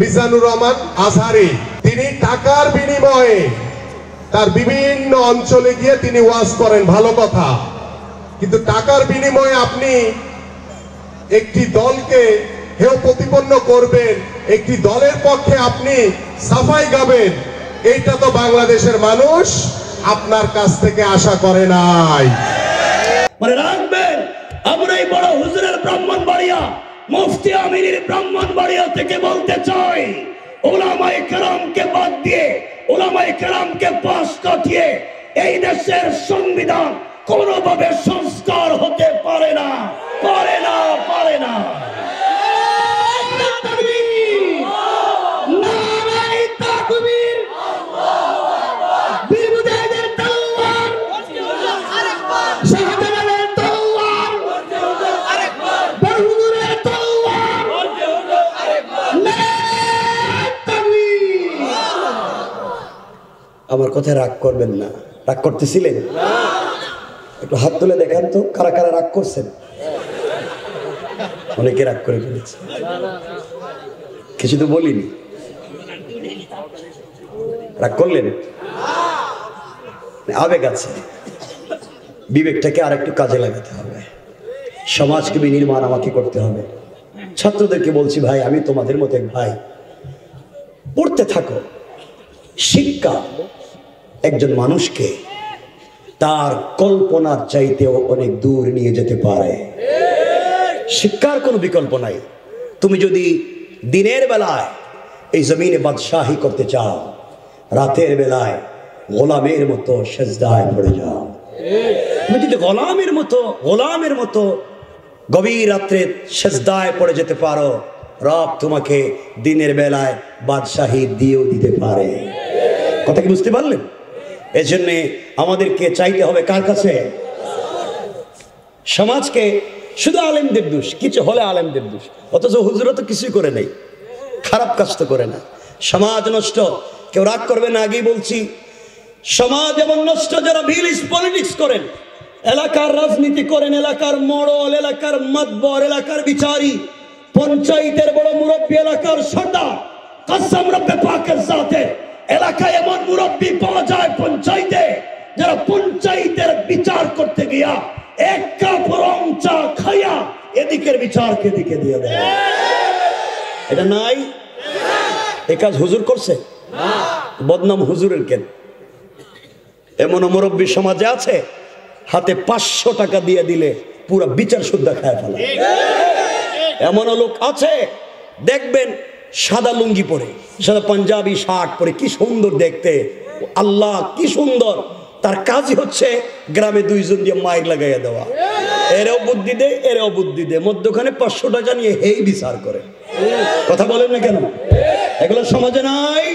মিজানুর রহমান আজহারি, তিনি টাকার বিনিময়ে তার বিভিন্ন অঞ্চলে গিয়ে তিনি ওয়াজ করেন, ভালো কথা, কিন্তু টাকার বিনিময়ে আপনি একটি দলকে হেয় প্রতিপন্ন করবেন, একটি দলের পক্ষে আপনি সাফাই গাবেন, এইটা তো বাংলাদেশের মানুষ আপনার কাছ থেকে আশা করে নাই। মনে রাখবেন, আমরা এই বড় হুজুরের ব্রাহ্মণবাড়িয়া মুফতি আমিনের ব্রাহ্মণবাড়িয়া থেকে বলতে চাই, উলামায়ে কেরামকে বাদ দিয়ে, উলামায়ে কেরামকে পাশ কাটিয়ে এই দেশের সংবিধান কোনোভাবে সংস্কার হতে পারে না, পারে না, পারে না। আমার কথায় রাগ করবেন না। রাগ করতেছিলেন? একটু হাত তুলে দেখান তো কারা কারা রাগ করছেন। অনেকে রাগ করে ফেলেছে, কিছু তো বলিনি। রাগ করলেন? আবেগ আছে, বিবেকটাকে আর একটু কাজে লাগাতে হবে। সমাজকে বিনির্মাণ আমাকে করতে হবে। ছাত্রদেরকে বলছি, ভাই আমি তোমাদের মতো এক ভাই, পড়তে থাকো। শিক্ষা একজন মানুষকে তার কল্পনার চাইতেও অনেক দূর নিয়ে যেতে পারে। শিক্ষার কোনো বিকল্প নাই। তুমি যদি দিনের বেলায় এই জমিনে বাদশাহী করতে চাও, রাতের বেলায় গোলামের মতো সেজদায় পড়ে যাও। তুমি যদি গোলামের মতো গভীর রাত্রে সেজদায় পড়ে যেতে পারো, রব তোমাকে দিনের বেলায় বাদশাহী দিয়েও দিতে পারে। কথা কি বুঝতে পারলেন? এজন্যে আমাদেরকে চাইতে হবে কার কাছে? সমাজকে শুধু আলেমদের দোষ, কিছু হলে আলেমদের দোষ, অথচ হুজুরা তো কিছুই করে নেই, খারাপ কাজ তো করে না। সমাজ নষ্ট, কেউ রাগ করবে না, আগেই বলছি। সমাজ এমন নষ্ট যারা ভিলেজ পলিটিক্স করেন, এলাকার রাজনীতি করেন, এলাকার মোড়ল, এলাকার মাতবর, এলাকার বিচারী, পঞ্চায়েতের বড় মুরব্বী, এলাকার সর্দার, কসম রব্বে পাকের সাথে এলাকায় এমন মুরব্বী পাওয়া যায় পঞ্চায়েতে, যারা পঞ্চায়েতের বিচার করতে গিয়া এক কাপ রং চা খাইয়া এদিকের বিচারকে এদিকে দিয়ে দেয়। এটা নাই? এ কাজ হুজুর করছে? বদনাম হুজুরের কেন? এমন মুরব্বী সমাজে আছে, হাতে 500 টাকা দিয়ে দিলে পুরো বিচার শুদ্ধা খায় ফেলা। এমন লোক আছে, দেখবেন সাদা লুঙ্গি পরে, সাদা পাঞ্জাবি শার্ট পরে, কি সুন্দর দেখতে, আল্লাহ কি সুন্দর। তার কাজই হচ্ছে গ্রামে 2 জন দিয়ে মাইক লাগাইয়া দেওয়া। এরাও বুদ্ধি দেয়, এরাও বুদ্ধি দেয়, মধ্যখানে 500 টাকা নিয়ে হেই বিচার করে। কথা বলেন না কেন? এগুলো সমাজে নাই।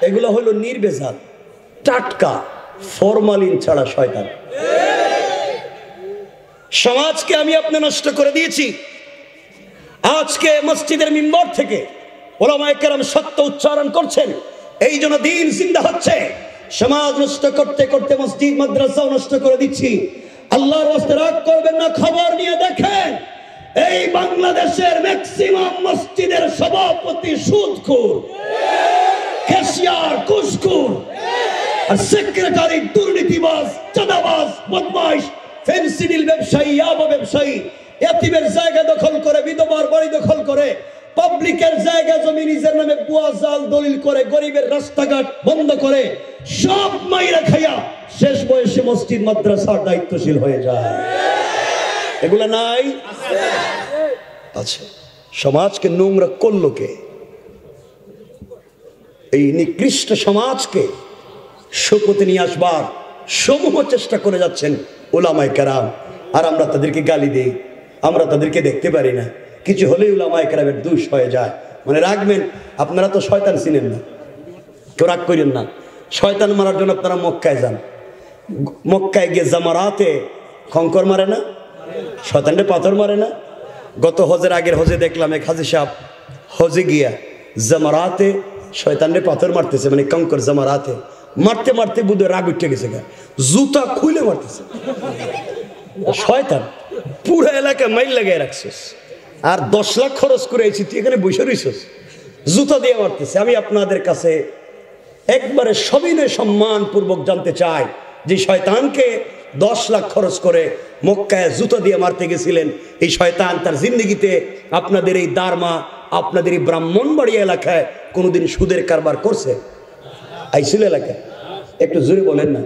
এগুলো হলো নির্বেজাল, টাটকা, ফরমালিন ছাড়া শয়তান। সমাজকে আমি আপনি নষ্ট করে দিয়েছি। আজকে মসজিদের মিম্বর থেকে ওলামায়ে কেরাম সত্য উচ্চারণ করছেন, এই জন্য দিন জিন্দা হচ্ছে। সমাজ নষ্ট করতে করতে মসজিদ মাদ্রাসাও নষ্ট করে দিচ্ছি। আল্লাহর রাস্তায় রাগ করবেন না, খবর নিয়ে দেখেন এই বাংলাদেশের ম্যাক্সিমাম মসজিদের সভাপতি সুদখোর, ক্যাশিয়ার ঘুষখোর, আর সেক্রেটারি দুর্নীতিবাজ, চাঁদাবাজ, বদমাইশ, ফেন্সিডিল ব্যবসায়ী, ইয়াবা ব্যবসায়ী, এতিমের জায়গা দখল করে, বিধবার বাড়ি দখল করে, পাবলিকের জায়গা জমি নিজের নামে বুয়া জাল দলিল করে, গরিবের রাস্তাঘাট বন্ধ করে, সব মাইরা খাইয়া শেষ বয়সে মসজিদ মাদ্রাসার দায়িত্বশীল হয়ে যায়। এগুলা নাই? আচ্ছা, সমাজকে নোংরা করলো কে? এই নিকৃষ্ট সমাজকে সুপথে নিয়ে আসবার সমূহ চেষ্টা করে যাচ্ছেন উলামায়ে কেরাম, আর আমরা তাদেরকে গালি দিই, আমরা তাদেরকে দেখতে পারি না। কিছু হলেই উলামায়ে কেরামের দোষ হয়ে যায়। মনে রাখবেন, আপনারা তো শয়তান চিনেন না, কেউ রাগ করেন না। শয়তান মারার জন্য আপনারা মক্কায় যান, মক্কায় গিয়ে জামারাতে খঙ্কর মারে না, শয়তানরে পাথর মারে না। গত হজের আগের হজে দেখলাম এক হাজি সাহেব হজে গিয়া জামারাতে শয়তানরে পাথর মারতেছে, মানে কঙ্কর জামারাতে মারতে মারতে বুধ রাগ উঠে গেছে, জুতা খুলে মারতেছে। শয়তান পুরো এলাকা মাইল লাগাই রাখছিস, আর 10 লাখ খরচ করে আইছি, তুই এখানে বসে রইছিস, জুতা দিয়ে মারতেছে। আমি আপনাদের কাছে একবারে সবিনয় সম্মান পূর্বক জানতে চাই, যে শয়তানকে 10 লাখ খরচ করে মক্কায় জুতা দিয়ে মারতে গেছিলেন, এই শয়তান তার জিন্দগিতে আপনাদের এই দারমা, আপনাদের এই ব্রাহ্মণবাড়ি এলাকায় কোনোদিন সুদের কারবার করছে? আইছিল এলাকায়? একটু জোরে বলেন না।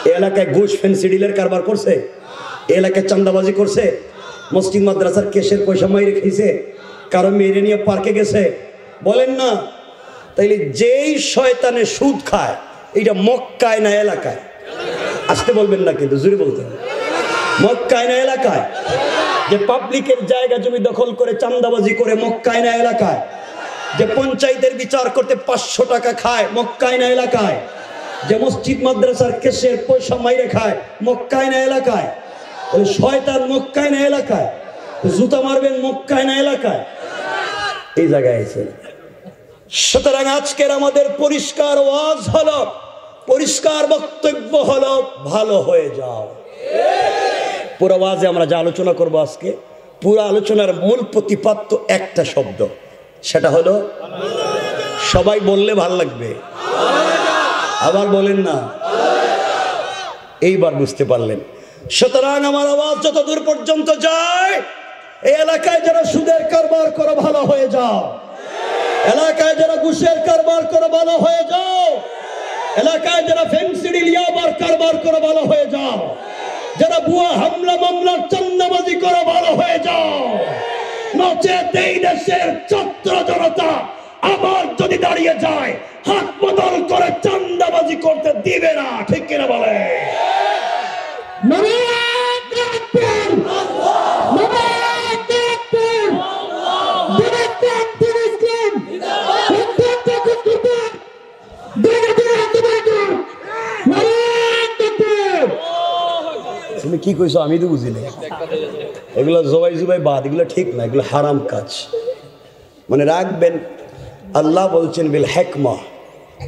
এই এলাকায় ঘুষ ফ্যান্সি ডিলের কারবার করছে? এই এলাকায় চাঁদাবাজি করছে? মসজিদ মাদ্রাসার কেসের পয়সা মাইরে খেয়েছে? কারো মেরে নিয়ে পার্কে গেছে? বলেন না। তাইলে যেই শয়তানে সুদ খায়, এইটা মক্কায় না এলাকায়? আসতে বলবেন না কিন্তু, জোরে বলতে হবে। মক্কায় না এলাকায়? যে পাবলিকের জায়গা জমি দখল করে চাঁদাবাজি করে, মক্কায় না এলাকায়? যে পঞ্চায়েতের বিচার করতে 500 টাকা খায়, মক্কায় না এলাকায়? যে মসজিদ মাদ্রাসার কেসের পয়সা মাইরে খায়, মক্কায় না এলাকায়? ওই শয়তান মক্কায় না এলাকায়? জুতা মারবেন মক্কায় না এলাকায়? এই জায়গায় আছে। সুতরাং আজকের আমাদের পরিষ্কার ওয়াজ হলো, পরিষ্কার বক্তব্য হলো, ভালো হয়ে যাও। পুরো ওয়াজে আমরা যা আলোচনা করব আজকে, পুরো আলোচনার মূল প্রতিপাদ্য একটা শব্দ, সেটা হলো, সবাই বললে ভাল লাগবে, আবার বলেন না, এইবার বুঝতে পারলেন। সুতরাং আমার আওয়াজ যত দূর পর্যন্ত যায়, এই এলাকায় যারা সুদের কারবার করে ভালো হয়ে যাও, এলাকায় যারা ঘুষের কারবার করে ভালো হয়ে যাও, এলাকায় যারা ফেন্সি ডিল ইয়াবার কারবার করে ভালো হয়ে যাও, যারা ভুয়া হামলা মামলার চাঁদাবাজি করে ভালো হয়ে যাও। নচেত এই দেশের ছাত্র জনতা আবার যদি দাঁড়িয়ে যায়, হাত বদল করে চাঁদাবাজি করতে দিবে না, ঠিক কিনা বলে? তুমি কি কইছো আমি তো বুঝি না। এগুলো জবাই জুবাই বাদ, এগুলো ঠিক না, এগুলো হারাম কাজ। মানে রাখবেন, আল্লাহ বলছেন বিল হিকমা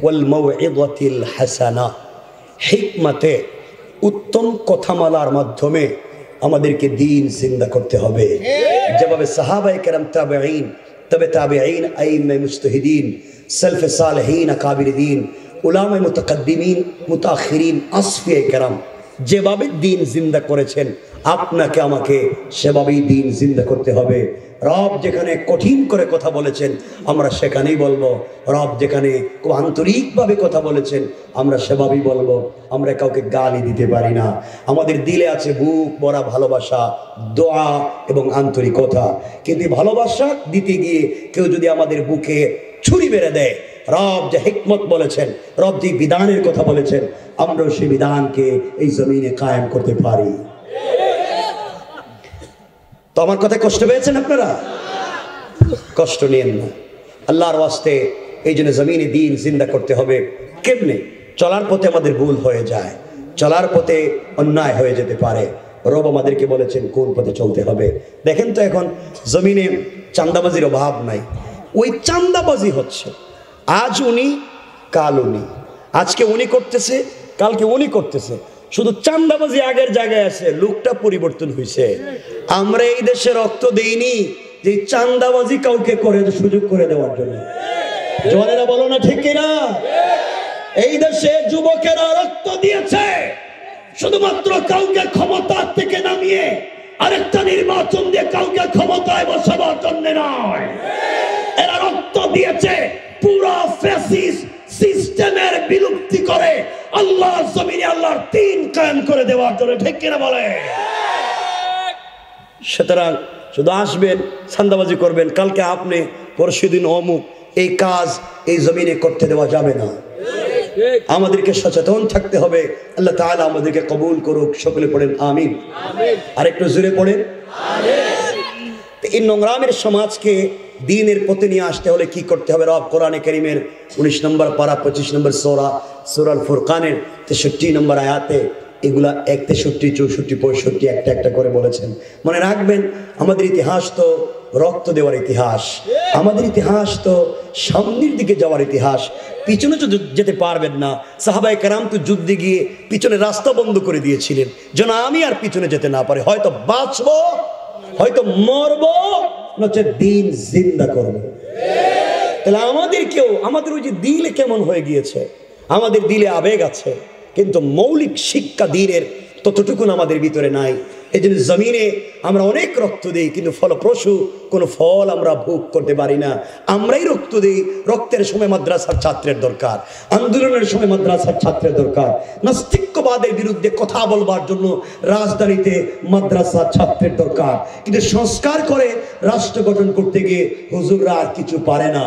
ওয়াল মাউইযাতিল হাসানা, হিকমতে উত্তম কথামালার মাধ্যমে আমাদেরকে দ্বীন জিন্দা করতে হবে। যেভাবে সাহাবায়ে কেরাম, তাবেঈন, তবে তাবেঈন, আইম্মায়ে মুজতাহিদিন, সালফে সালেহিন, আকাবির দ্বীন, উলামায়ে মুতাকাদ্দিমিন, মুতাআখিরিন, আসফিয়ায়ে কেরাম যেভাবে দ্বীন জিন্দা করেছেন, আপনাকে আমাকে সেভাবেই দ্বীন জিন্দা করতে হবে। রব যেখানে কঠিন করে কথা বলেছেন, আমরা সেখানেই বলবো। রব যেখানে খুব আন্তরিকভাবে কথা বলেছেন, আমরা সেভাবেই বলবো। আমরা কাউকে গালি দিতে পারি না। আমাদের দিলে আছে বুক ভরা ভালোবাসা, দোয়া এবং আন্তরিকতা। কিন্তু ভালোবাসা দিতে গিয়ে কেউ যদি আমাদের বুকে ছুরি মেরে দেয়, রব যে হিকমত বলেছেন, রব যে বিধানের কথা বলেছেন, আমরাও সেই বিধানকে এই জমিনে কায়েম করতে পারি। তো আমার কথায় কষ্ট পেয়েছেন আপনারা? কষ্ট নিয়েন না, আল্লাহর ওয়াস্তে। এই জন্য জমিনে দ্বীন জিন্দা করতে হবে। কেমনে? চলার পথে আমাদের ভুল হয়ে যায়, চলার পথে অন্যায় হয়ে যেতে পারে। রব আমাদেরকে বলেছেন কোন পথে চলতে হবে। দেখেন তো, এখন জমিনে চাঁদাবাজির অভাব নাই, ওই চাঁদাবাজি হচ্ছে। আজ উনি, কাল উনি, আজকে উনি করতেছে, কালকে উনি করতেছে। শুধু চাঁদাবাজি আগের জায়গায় আছে, লোকটা পরিবর্তন হয়েছে। আমরা এই দেশে রক্ত দেইনি যে চাঁদাবাজি কাউকে করে সুযোগ করে দেওয়ার জন্য। জওয়ানেরা বলো না ঠিক কিনা? এই দেশে যুবকেরা রক্ত দিয়েছে শুধুমাত্র কাউকে ক্ষমতা থেকে নামিয়ে আরেকটা নির্বাচন দিয়ে কাউকে ক্ষমতায় বসাবার জন্য নয়। এরা রক্ত দিয়েছে পুরো ফ্যাসিস্ট সিস্টেমের বিলুপ্তি করে আল্লাহ জমিনে আল্লাহর দ্বীন কায়েম করে দেওয়ার জন্য, ঠিক কিনা বলে? সুতরাং শুধু আসবেন, চাঁদাবাজি করবেন, কালকে আপনি, পরশুদিন অমুক, এই কাজ এই জমিনে করতে দেওয়া যাবে না। আমাদেরকে সচেতন থাকতে হবে। আল্লাহ তাআলা আমাদেরকে কবুল করুক। সকলে পড়েন আমিন। আর একটু জোরে পড়েন আমিন। এই নোংরামের সমাজকে দ্বীনের পথে নিয়ে আসতে হলে কি করতে হবে? রব কোরআনে কারীমের 19 নম্বর পারা 25 নম্বর সূরা আল ফুরকানের 63 নম্বর আয়াতে এগুলা 63, 64, 65 একটা একটা করে বলেছেন। মনে রাখবেন, আমাদের ইতিহাস তো রক্ত দেওয়ার ইতিহাস, আমাদের ইতিহাস তো সামনের দিকে যাওয়ার ইতিহাস। পিছনে তো যেতে পারবেন না। সাহাবায়ে কেরাম তো যুদ্ধে গিয়ে পিছনে রাস্তা বন্ধ করে দিয়েছিলেন যেন আমি আর পিছনে যেতে না পারি। হয়তো বাঁচবো, হয়তো মরবো, নচেত দ্বীন জিন্দা করবো। তাহলে আমাদেরকেও আমাদের ওই যে দিলে কেমন হয়ে গিয়েছে, আমাদের দিলে আবেগ আছে কিন্তু মৌলিক শিক্ষা দিনের ততটুকুন আমাদের ভিতরে নাই। এই জন্য জমিনে আমরা অনেক রক্ত দিই কিন্তু ফলপ্রসূ কোনো ফল আমরা ভোগ করতে পারি না। আমরাই রক্ত দিই, রক্তের সময় মাদ্রাসার ছাত্রের দরকার, আন্দোলনের সময় মাদ্রাসার ছাত্রের দরকার, নাস্তিক্যবাদের বিরুদ্ধে কথা বলবার জন্য রাজধানীতে মাদ্রাসার ছাত্রের দরকার, কিন্তু সংস্কার করে রাষ্ট্র গঠন করতে গিয়ে হুজুররা আর কিছু পারে না।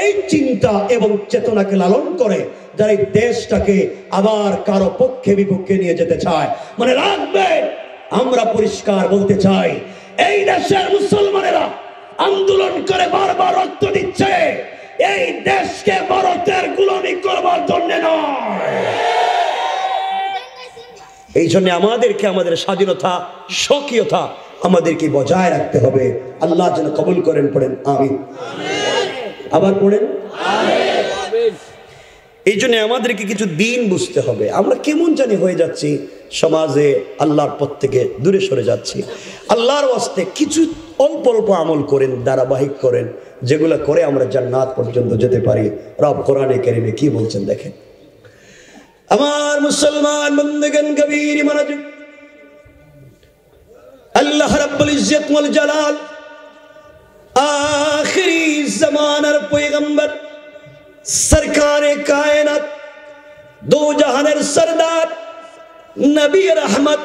এই চিন্তা এবং চেতনাকে লালন করে যারা এই দেশটাকে আবার কারো পক্ষে বিপক্ষে নিয়ে যেতে চায়, মানে রাখবেন আমরা পরিষ্কার বলতে চাই, এই দেশের মুসলমানেরা আন্দোলন করে বারবার রক্ত দিচ্ছে এই দেশকে ভারতের গোলামি করবার জন্য নয়। এই জন্য আমাদেরকে আমাদের স্বাধীনতা স্বকীয়তা আমাদেরকে বজায় রাখতে হবে। আল্লাহ যেন কবুল করেন, পড়েন আমিন। আবার পড়েন আমিন। এই জন্য আমাদেরকে কিছু দিন বুঝতে হবে। আমরা কেমন জানি হয়ে যাচ্ছি, সমাজে আল্লাহর পথ থেকে দূরে সরে যাচ্ছি। আল্লাহর ওয়াস্তে কিছু অল্প অল্প আমল করেন, ধারাবাহিক করেন, যেগুলো করে আমরা জান্নাত পর্যন্ত যেতে পারি। রব কোরআনে কারিমে কি বলছেন দেখেন। আমার মুসলমান বন্ধুগণ, গভীর মনোযোগ। আল্লাহ রাব্বুল ইজ্জত ওয়াল জালাল আখিরি জামানার পয়গম্বর सरकारे कायनात दो जहानेर सरदार नबी रहमत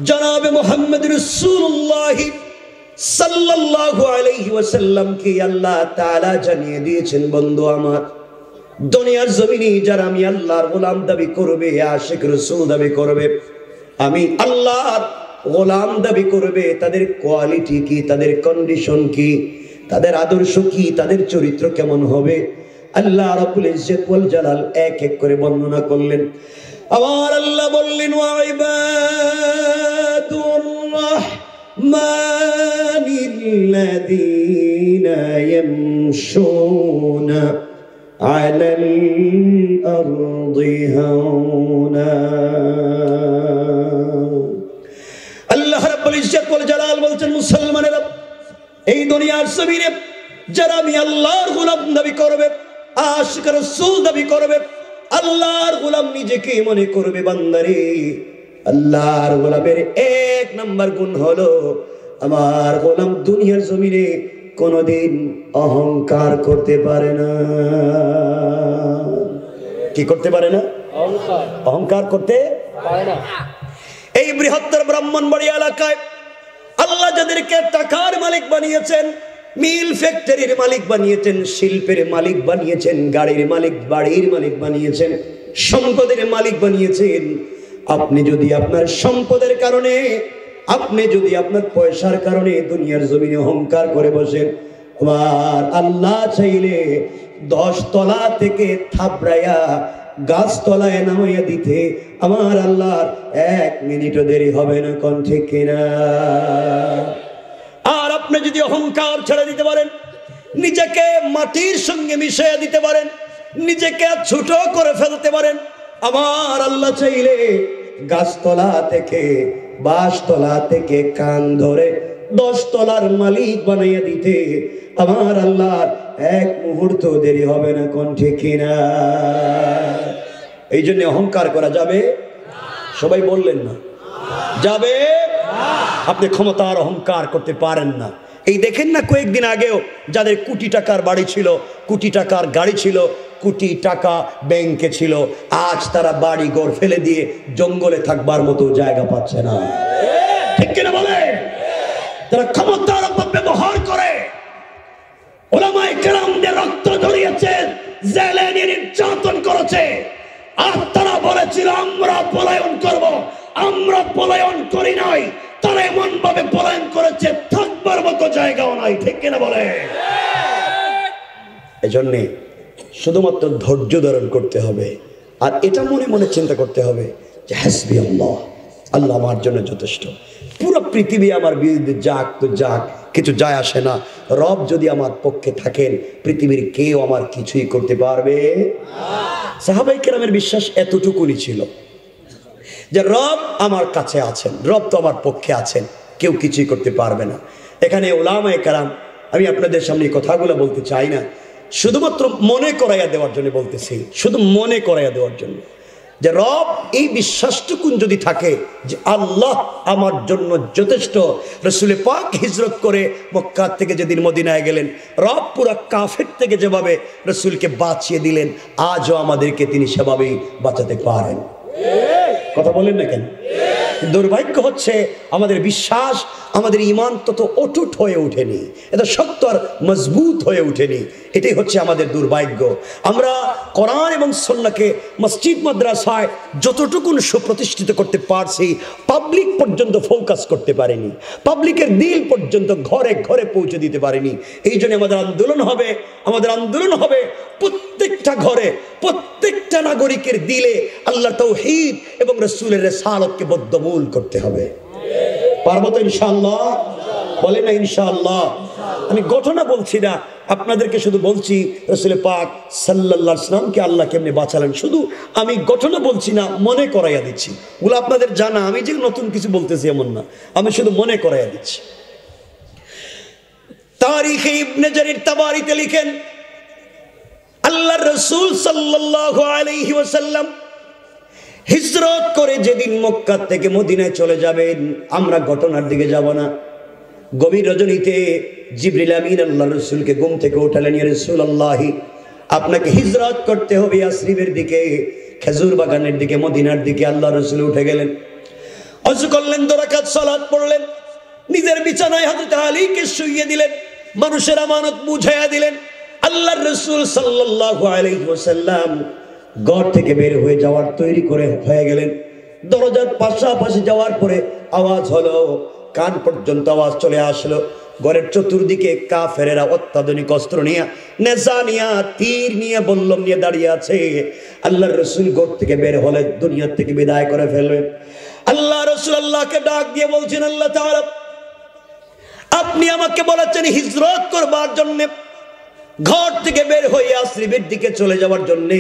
जनाब मोहम्मद रसूलुल्लाह सल्लल्लाहु अलैहि वसल्लम की अल्लाह ताला जानिए दिएছেন বন্ধু আমার, দুনিয়ার জমিনে যারা আমি আল্লাহর গোলাম দাবি করবে, আশিক রাসূল দাবি করবে, আমি আল্লাহর গোলাম দাবি করবে, তাদের কোয়ালিটি কি, তাদের কন্ডিশন কি, তাদের আদর্শ কি, তাদের চরিত্র কেমন হবে, আল্লাহ রাব্বুল ইজ্জত ওয়াল জালাল এক এক করে বর্ণনা করলেন। আমার আল্লাহ বললেন, ওয়া ইবাদুর রাহমানিল্লাযীনা ইয়ামশুনা আলাল আরদি হাওনা। আল্লাহ রাব্বুল ইজ্জত ওয়াল জালাল বলছেন, মুসলমানেরা এই দুনিয়ার জমিনে যারা আমি আল্লাহর গোলাম দাবি করবে, আশিক রাসূল দাবি করবে, আল্লাহর গোলাম নিজেকে মনে করবে, বান্দারে আল্লাহর গোলামের এক নাম্বার গুণ হলো আমার গোলাম দুনিয়ার জমিনে কোনোদিন অহংকার করতে পারে না। কি করতে পারে না? অহংকার করতে পারে না। এই বৃহত্তর ব্রাহ্মণবাড়ি এলাকায় আল্লাহ যাদেরকে টাকার মালিক বানিয়েছেন, মিল ফ্যাক্টরির মালিক বানিয়েছেন, শিল্পের মালিক বানিয়েছেন, গাড়ির মালিক, বাড়ির মালিক বানিয়েছেন, সম্পদের মালিক বানিয়েছেন, আপনি যদি আপনার সম্পদের কারণে, আপনি যদি আপনার পয়সার কারণে দুনিয়ার জমিনে অহংকার করে বসেন, আমার আল্লাহ চাইলে 10 তলা থেকে থাপড়াইয়া গাছতলায় নামাইয়া দিতে আমার আল্লাহর 1 মিনিটও দেরি হবে না। কোন ঠিক কিনা? আর আপনি যদি অহংকার ছেড়ে দিতে পারেন, নিজেকে মাটির সঙ্গে মিশিয়ে দিতে পারেন, নিজেকে ছোট করে ফেলতে পারেন, আমার আল্লাহ চাইলে গাছতলা থেকে, বাঁশতলা থেকে কান ধরে 10 তলার মালিক বানাইয়া দিতে আমার আল্লাহর 1 মুহূর্ত দেরি হবে না। কোন ঠিক কিনা? এই জন্য অহংকার করা যাবে? সবাই বললেন না যাবে। আপনি ক্ষমতার অহংকার করতে পারেন না। এই দেখেন না, কয়েকদিন আগেও যাদের কোটি টাকার বাড়ি ছিল, কোটি টাকার গাড়ি ছিল, কোটি টাকা ব্যাংকে ছিল, আজ তারা বাড়ি ঘর ফেলে দিয়ে জঙ্গলে থাকবার মতো জায়গা পাচ্ছে না। ঠিক কিনা বলে? তারা ক্ষমতার অপব্যবহার করে উলামায়ে কেরামদের রক্ত ঝরিয়েছে, জেলে নিয়ে নির্যাতন করেছে, আর তারা বলেছিল আমরা পলায়ন করব। আমরা পলায়ন করি নাই, তারা এমন ভাবে পলায়ন করেছে থাকবার মতো জায়গাও নাই। ঠিক কিনা বলে? এজন্যে শুধুমাত্র ধৈর্য ধারণ করতে হবে, আর এটা মনে মনে চিন্তা করতে হবে যে হাসবি আল্লাহ, আল্লাহ আমার জন্য যথেষ্ট। পুরো পৃথিবী আমার বিরুদ্ধে যাক তো যাক, কিছু যায় আসে না। রব যদি আমার পক্ষে থাকেন, পৃথিবীর কেউ আমার কিছুই করতে পারবে না। সাহাবায়ে কেরামের বিশ্বাস এতটুকুনি ছিল যে রব আমার কাছে আছেন, রব তো আমার পক্ষে আছেন, কেউ কিছুই করতে পারবে না। এখানে উলামায়ে কেরাম, আমি আপনাদের সামনে কথাগুলো বলতে চাই না, শুধুমাত্র মনে করাইয়া দেওয়ার জন্য বলতেছি, শুধু মনে করাইয়া দেওয়ার জন্য যে রব এই বিশ্বাসটুকুন যদি থাকে যে আল্লাহ আমার জন্য যথেষ্ট। রসুল পাক হিজরত করে মক্কা থেকে যেদিন মদিনায় গেলেন, রব পুরা কাফের থেকে যেভাবে রসুলকে বাঁচিয়ে দিলেন, আজও আমাদেরকে তিনি সেভাবেই বাঁচাতে পারেন। কথা বলেন না কেন? দুর্ভাগ্য হচ্ছে আমাদের বিশ্বাস, আমাদের ঈমান তত অটুট হয়ে ওঠেনি, এত শক্ত আর মজবুত হয়ে ওঠেনি। এটাই হচ্ছে আমাদের দুর্ভাগ্য। আমরা কোরআন এবং সুন্নাহকে মসজিদ মাদ্রাসায় যতটুকুন সুপ্রতিষ্ঠিত করতে পারছি, পাবলিক পর্যন্ত ফোকাস করতে পারিনি, পাবলিকের দিল পর্যন্ত ঘরে ঘরে পৌঁছে দিতে পারিনি। এই জন্য আমাদের আন্দোলন হবে প্রত্যেকটা ঘরে, প্রত্যেকটা নাগরিকের দিলে আল্লাহ তাওহীদ এবং রাসূলের রিসালাতকে বদ্ধমূল করতে হবে। পারবো তো ইনশাআল্লাহ? বলেন না ইনশাআল্লাহ? আমি ঘটনা বলছি না, আপনাদেরকে শুধু বলছি রাসূল পাক সাল্লাল্লাহু আলাইহি ওয়াসাল্লামকে আল্লাহ কেমনে বাঁচালেন, শুধু আমি ঘটনা বলছি না, মনে করাইয়া দিচ্ছি। ওগুলো আপনাদের জানা, আমি যে নতুন কিছু বলতেছি এমন না, আমি শুধু মনে করাইয়া দিচ্ছি। তারিখে ইবনে জারির তাবারিতে লিখেন, আল্লাহর রাসূল সাল্লাল্লাহু আলাইহি ওয়াসাল্লাম হিজরত করে যেদিন মক্কা থেকে মদিনায় চলে যাবেন, আমরা ঘটনার দিকে যাব না। গভীর রজনীতে জিবরিল আমিন আল্লাহর রাসূলকে ঘুম থেকে উঠালেন, ইয়া রাসূলুল্লাহ, আপনাকে হিজরত করতে হবে ইয়াসরিবের দিকে, খেজুর বাগানের দিকে, মদিনার দিকে। আল্লাহর রাসূল উঠে গেলেন, ওযু করলেন, 2 রাকাত সালাত পড়লেন, নিজের বিছানায় হযরত আলীকে শুইয়ে দিলেন, মানুষের আমানত বুঝাইয়া দিলেন। আল্লাহর রাসূল সাল্লাল্লাহু আলাইহি ওয়াসাল্লাম ঘর থেকে বের হয়ে যাওয়ার তৈরি করে হয়ে গেলেন। দরজার পাশাপাশি যাওয়ার পরে আওয়াজ হলো, কান পর্যন্ত আওয়াজ চলে আসলো। ঘরের চতুর্দিকে কাফেরেরা অত্যাধুনিক অস্ত্র নিয়ে, নেজা নিয়ে, তীর নিয়ে, বল্লম নিয়ে দাঁড়িয়ে আছে। আল্লাহর রাসূল ঘর থেকে বের হলে দুনিয়া থেকে বিদায় করে ফেলবে। আল্লাহ রাসূল আল্লাহকে ডাক দিয়ে বলছেন, আল্লাহ তাআলা আপনি আমাকে বলেছেন হিজরত করবার জন্য, ঘর থেকে বের হয়ে ইয়াসরিবের দিকে চলে যাওয়ার জন্য।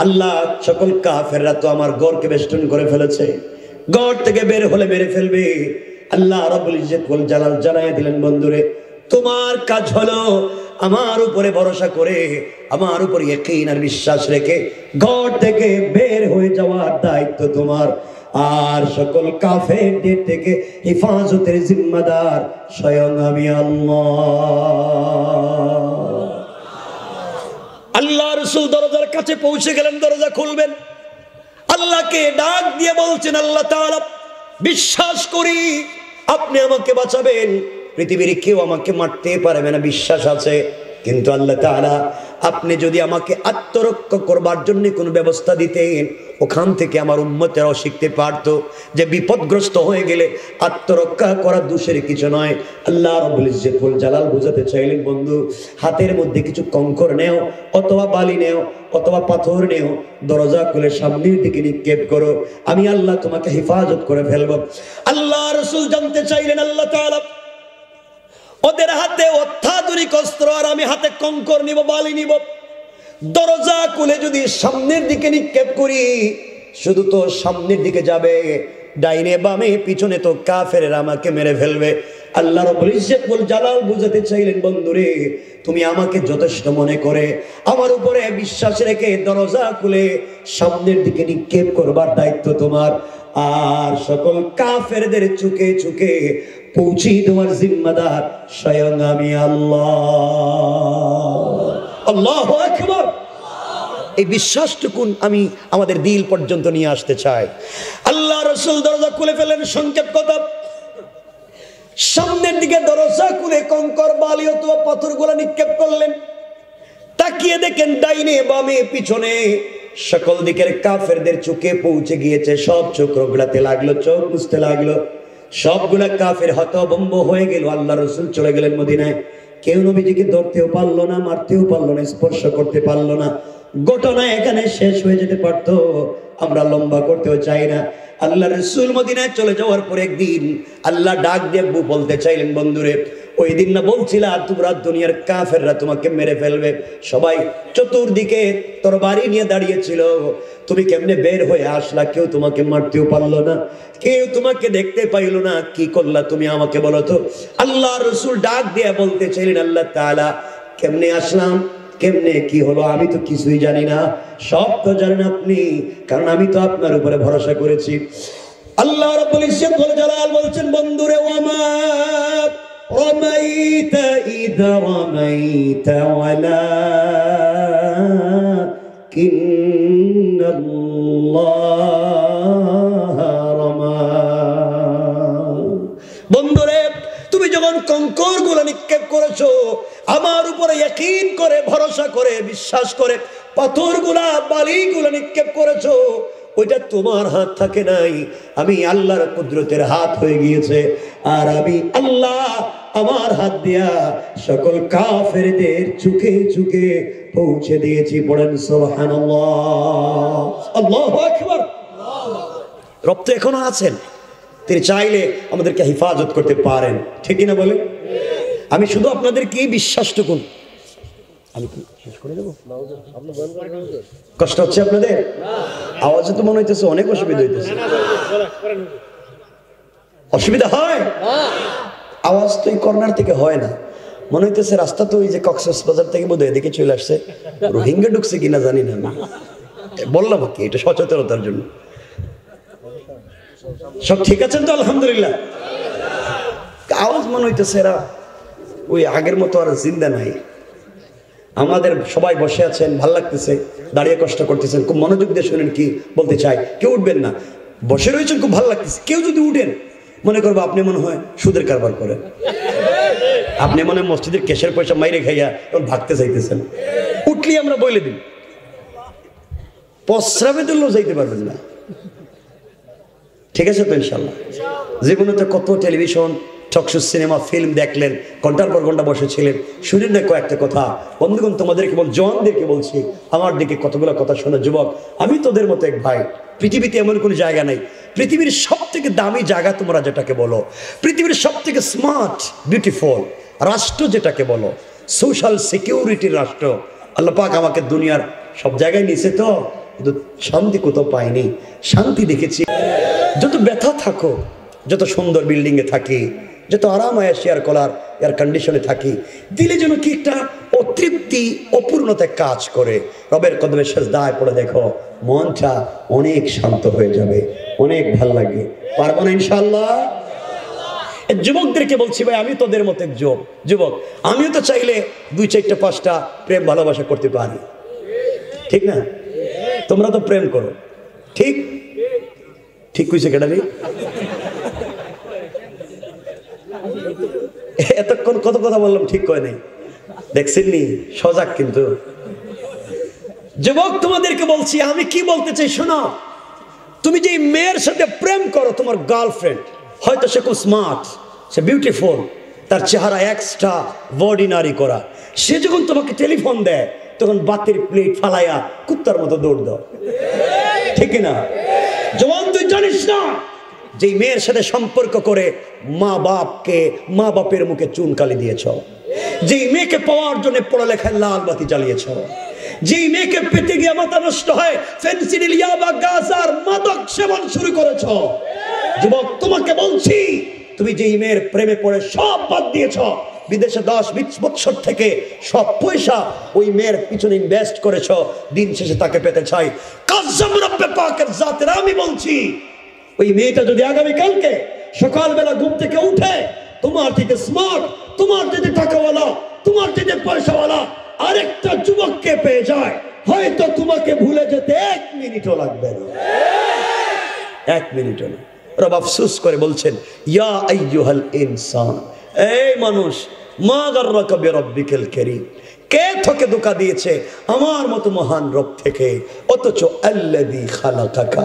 আল্লাহ, সকল কাফেররা তো আমার ঘরকে বেষ্টন করে ফেলেছে, ঘর থেকে বের হলে মেরে ফেলবে। আল্লাহ রাব্বুল ইজ্জত ওয়াল জালাল জানাইয়া দিলেন, বন্ধুরে তোমার কাজ হলো আমার উপরে ভরসা করে, আমার উপর ইয়াকিন আর বিশ্বাস রেখে ঘর থেকে বের হয়ে যাওয়ার দায়িত্ব তোমার। আর সকল কাফেরদের থেকে হেফাজতের জিম্মাদার স্বয়ং আমি আল্লাহ। আল্লাহ রাসূল দরজার কাছে পৌঁছে গেলেন, দরজা খুলবেন, আল্লাহকে ডাক দিয়ে বলছেন, আল্লাহ তাআলা বিশ্বাস করি আপনি আমাকে বাঁচাবেন, পৃথিবীর কেউ আমাকে মারতে পারবে না, বিশ্বাস আছে। কিন্তু আল্লাহ তাআলা আপনি যদি আমাকে আত্মরক্ষা করবার জন্য কোনো ব্যবস্থা দিতেন, ওখান থেকে আমার উম্মতেরাও শিখতে পারতো যে বিপদগ্রস্ত হয়ে গেলে আত্মরক্ষা করা দোষের কিছু নয়। আল্লাহ রাব্বুল ইজ্জত ওয়াল জালাল বুঝাতে চাইলেন, বন্ধু হাতের মধ্যে কিছু কংকর নেও, অথবা বালি নেও, অথবা পাথর নেও, দরজা খুলে সামনের দিকে নিক্ষেপ করো, আমি আল্লাহ তোমাকে হেফাজত করে ফেলবো। আল্লাহ রাসূল জানতে চাইলেন, আল্লাহ তাআলা ওদের হাতে অত্যাধুনিক অস্ত্র আর আমি হাতে কংকর নিব, বালি নিব, দরজা খুলে যদি সামনের দিকে নিক্ষেপ করি, শুধু তো সামনের দিকে যাবে, ডাইনে বামে পিছনে তো কাফেরেরা আমাকে মেরে ফেলবে। আল্লাহ রাব্বুল ইজ্জত ওয়াল জালাল বুঝাতে চাইলেন, বন্ধুরে তুমি আমাকে যথেষ্ট মনে করে আমার উপরে বিশ্বাস রেখে দরজা খুলে সামনের দিকে নিক্ষেপ করবার দায়িত্ব তোমার। আর সকল কাফেরদের চুকে চুকে পৌঁছে তোমার জিম্মাদার স্বয়ং আমি আল্লাহ। আল্লাহু আকবার। এই বিশ্বাসটুকুন আমি আমাদের দিল পর্যন্ত নিয়ে আসতে চাই। আল্লাহ রাসূল দরজা খুলে ফেলেন, সংক্ষেপ কথা, সামনের দিকে দরজা খুলে কংকর বালি অথবা পাথরগুলো নিক্ষেপ করলেন। তাকিয়ে দেখেন ডাইনে বামে পিছনে সকল দিকের কাফেরদের চোখে পৌঁছে গিয়েছে। সব চোখ রগড়াতে লাগলো, চোখ বুঝতে লাগলো, সবগুলা কাফের হতভম্ব হয়ে গেল। আল্লাহ রাসূল চলে গেলেন মদিনায়। কেউ নবীজিকে ধরতেও পারলো না, মারতেও পারলো না, স্পর্শ করতে পারলো না। ঘটনা এখানে শেষ হয়ে যেতে পারতো, আমরা লম্বা করতেও চাই না। আল্লাহ রাসূল মদিনায় চলে যাওয়ার পর একদিন আল্লাহ ডাক দিয়ে বলতে চাইলেন, বন্ধুরে ওই দিন না বলছিলা তোমরা দুনিয়ার কাফেররা তোমাকে মেরে ফেলবে, সবাই চতুর্দিকে তরবারি নিয়ে দাঁড়িয়েছিল, তুমি কেমনে বের হয়ে আসলা? কেউ তোমাকে মারতেও পারলো না, কেউ তোমাকে দেখতে পাইলো না, কি করলা তুমি আমাকে বলো তো? আল্লাহ রাসূল ডাক দিয়ে বলতে চাইলেন, আল্লাহ তাআলা কেমনে আসলাম কেমনে কি হলো আমি তো কিছুই জানি না, সব তো জানেন আপনি, কারণ আমি তো আপনার উপরে ভরসা করেছি। আল্লাহ রাব্বুল ইজ্জত ওয়াল জালাল বলছেন, বন্ধুরে ওয়ামা রামাইতা ইযা রামাইতা ওয়ালাকিন্নাল্লাহ রামা। বন্ধুরে তুমি যখন কঙ্কর গুলো নিক্ষেপ করেছো, আমার উপরে ইয়াকিন করে ভরসা করে বিশ্বাস করে পাথরগুলা বালিগুলো নিক্ষেপ করেছো, ওইটা তোমার হাত থাকে নাই, আমি আল্লাহর কুদরতের হাত হয়ে গিয়েছে। আর আমি আল্লাহ আমার হাত দিয়া সকল কাফেরদের চুকে চুকে পৌঁছে দিয়েছি। পড়েন সুবহানাল্লাহ, আল্লাহু আকবার। রব তো এখনো আছেন, তিনি চাইলে আমাদেরকে হেফাজত করতে পারেন, ঠিক কিনা বলেন? আমি শুধু আপনাদেরকে বিশ্বাসটুকু, আমি কি শেষ করে দেবো? কষ্ট হচ্ছে আপনাদের? আওয়াজে তো মনে হইতেছে অনেক অসুবিধা হইতেছে। অসুবিধা হয়? আওয়াজ তো এই কর্নার থেকে হয় না, মনে হইতেছে রাস্তা তো ওই যে কক্সবাজার থেকে বোধহয় এদিকে চলে আসছে, রোহিঙ্গা ঢুকছে কিনা জানি না, আমি বললাম কি এটা সচেতনতার জন্য। সব ঠিক আছেন তো? আলহামদুলিল্লাহ। আওয়াজ মনে হইতেছে এরা ওই আগের মতো আর জিন্দা নাই। আমাদের সবাই বসে আছেন, ভাল লাগতেছে, দাঁড়িয়ে কষ্ট করতেছেন, খুব মনোযোগ দিয়ে শুনেন কি বলতে চাই। কেউ উঠবেন না, বসে রয়েছেন, খুব ভালো লাগতেছে। কেউ যদি উঠেন, মনে করবো আপনি মনে হয় সুদের কারবার করেন, আপনি মনে হয় মসজিদের ক্যাশের পয়সা মাইরে খাইয়া এখন ভাগতে চাইতেছেন। উঠলি আমরা বলে দিন, প্রস্রাবে দিলেও যাইতে পারবেন না, ঠিক আছে তো? ইনশাল্লাহ। জীবনে তো কত টেলিভিশন, টকশো, সিনেমা, ফিল্ম দেখলেন, ঘন্টার পর ঘন্টা বসেছিলেন, শুনেন না কয়েকটা কথা। বন্ধুগণ, তোমাদেরকে জওয়ানদেরকে বলছি, আমার দিকে কতগুলো কথা শোনো। যুবক, আমি তোদের মতো এক ভাই, পৃথিবীতে এমন কোনো জায়গা নাই, পৃথিবীর সব থেকে দামি জায়গা তোমরা যেটাকে বলো, পৃথিবীর সব থেকে স্মার্ট বিউটিফুল রাষ্ট্র যেটাকে বলো, সোশ্যাল সিকিউরিটির রাষ্ট্র, আল্লাহ পাক আমাকে দুনিয়ার সব জায়গায় নিয়েছে, তো কিন্তু শান্তি কোথাও পাইনি। শান্তি দেখেছি যত ব্যথা থাকো, যত সুন্দর বিল্ডিং এ থাকি, যত আরাম আয়া শেয়ার করার এয়ার কন্ডিশনে থাকি, দিলে যেন কি একটা অতৃপ্তি, অপূর্ণতা কাজ করে। রবের কদমে সেজদায় পড়ে দেখো, মনটা অনেক শান্ত হয়ে যাবে, অনেক ভাল লাগে। পারবো না ইনশাআল্লাহ? যুবকদেরকে বলছি, ভাই আমি তোদের মতো এক যুবক, আমিও তো চাইলে 2, 4, 5টা প্রেম ভালোবাসা করতে পারি, ঠিক না? তোমরা তো প্রেম করো, ঠিক ঠিক কইছে কেডারি? এতক্ষণ কত কথা বললাম, ঠিক কয় নাই, দেখছেন নি? সজাগ কিন্তু। যুবক, তোমাদেরকে বলছি, আমি কি বলতে চাই শোনো। তুমি যে মেয়ের সাথে প্রেম করো, তোমার গার্লফ্রেন্ড, হয়তো সে খুব স্মার্ট, সে বিউটিফুল, তার চেহারা এক্সট্রা অর্ডিনারি করা, সে যখন তোমাকে টেলিফোন দেয়, তখন বাতির প্লেট ফালাইয়া কুত্তার মতো দৌড় দাও, ঠিক না? জওয়ান, তুই জানিস না যে মেয়ের সাথে সম্পর্ক করে মা বাপের মুখে চুনকালি দিয়েছ, যে মেয়েকে পাওয়ার জন্য পড়ালেখায় লাল বাতি জ্বালিয়েছ, যে মেয়েকে পেতে গিয়ে মাথা নষ্ট হয় ফেন্সিডিল, ইয়াবা, গাঁজার মাদক সেবন শুরু করেছ। যুবক, তোমাকে বলছি, তুমি যে মেয়ের প্রেমে পড়ে সব বাদ দিয়েছ, বিদেশে 10-20 বছর থেকে সব পয়সা ওই মেয়ের পিছনে ইনভেস্ট করেছ, দিন শেষে তাকে পেতে চাই। কাসম রব্বে পাকের জাতের আমি বলছি, ওই মেয়েটা যদি আগামীকালকে সকালবেলা ঘুম থেকে উঠে তোমার থেকে স্মার্ট, তোমার থেকে টাকাওয়ালা, তোমার থেকে পয়সাওয়ালা আরেকটা যুবককে পেয়ে যায়, হয়তো তোমাকে ভুলে যেতে 1 মিনিটও লাগবে না, 1 মিনিটও না। রব আফসোস করে বলছেন, ইয়া আইয়ুহাল ইনসান, এই মানুষ, মা গাররাকা বিরাব্বিকাল কারীম, কে তোকে ধোঁকা দিয়েছে আমার মতো মহান রব থেকে? অথচ আল্লাযী খালাকাকা,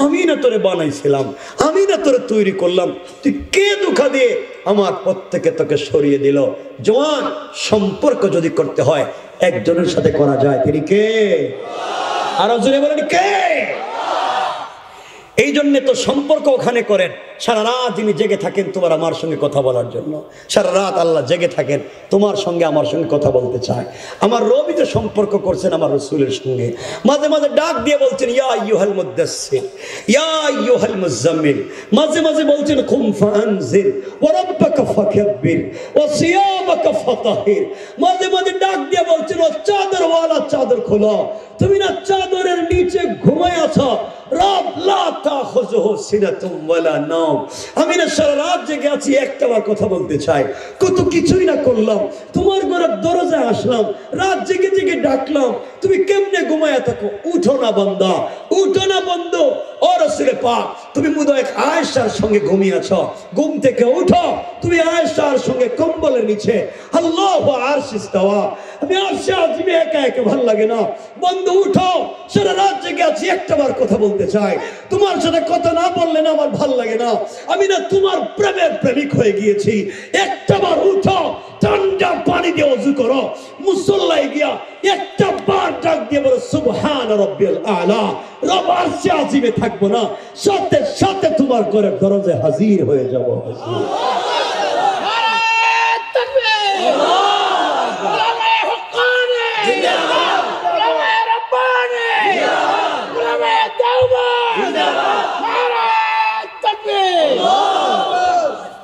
আমি না তোরে বানাইছিলাম, আমি না তোরে তৈরি করলাম, তুই কে ধোঁকা দিয়ে আমার পথ থেকে তোকে সরিয়ে দিল? জওয়ান, সম্পর্ক যদি করতে হয় একজনের সাথে করা যায়, তিনি কে? আরো জোরে বলেন কে? এই জন্যে তো সম্পর্ক ওখানে করেন, সারা রাত যিনি জেগে থাকেন তোমার আমার সঙ্গে কথা বলার জন্য, সারা রাত আল্লাহ জেগে থাকেন তোমার সঙ্গে আমার সঙ্গে কথা বলতে চায়। আমার রবি তো সম্পর্ক করছেন আমার রসুলের সঙ্গে, মাঝে মাঝে ডাক দিয়ে বলছেন ইয়া আইয়ুহাল মুদ্দাসসির ইয়া আইয়ুহাল মুযাম্মিল, মাঝে মাঝে বলছেন কুম ফাআনজির ওয়া রাব্বাকা ফাকাব্বির ওয়া সিয়াবাকা ফাতাহির, মাঝে মাঝে ডাক দিয়ে বলছেন ও চাদরওয়ালা চাদর খোলো, তুমি না চাদরের নিচে ঘুমায় আছো, রাত লা তাখুযুহু সিনাতুম ওয়ালা নাওম, আমি না সারা রাত জেগে আছি, একটাবার কথা বলতে চাই, কত কিছুই না করলাম, তোমার ঘরের দরজায় আসলাম, রাত জেগে জেগে ডাকলাম, তুমি কেমনে ঘুমায়া থাকো, উঠো না বান্দা, উঠো না বন্ধু, ও রাসূলে পাক তুমি মুদায়েক আয়েশার সঙ্গে ঘুমিয়ে আছো, ঘুম থেকে উঠো, তুমি আয়েশার সঙ্গে কম্বলের নিচে, আল্লাহু আরশে ইস্তাওয়া, আমি আরশে আজিমে একা একা ভালো লাগে না, বন্ধু উঠো, সারা রাত জেগে আছি, একটাবার কথা বলতে চাই, তোমার সাথে কথা না বললে না আমার ভালো লাগে না, আমি না তোমার প্রেমের প্রেমিক হয়ে গিয়েছি, একটাবার উঠো, ঠান্ডা পানি দিয়ে ওযু করো, মুসল্লায় গিয়া একটা বার ডাক দিয়ে বলো সুবহান রাব্বিল আলা, রব আরশে আজিমে থাকবো না, সাথে সাথে তোমার ঘরের দরজায় হাজির হয়ে যাব।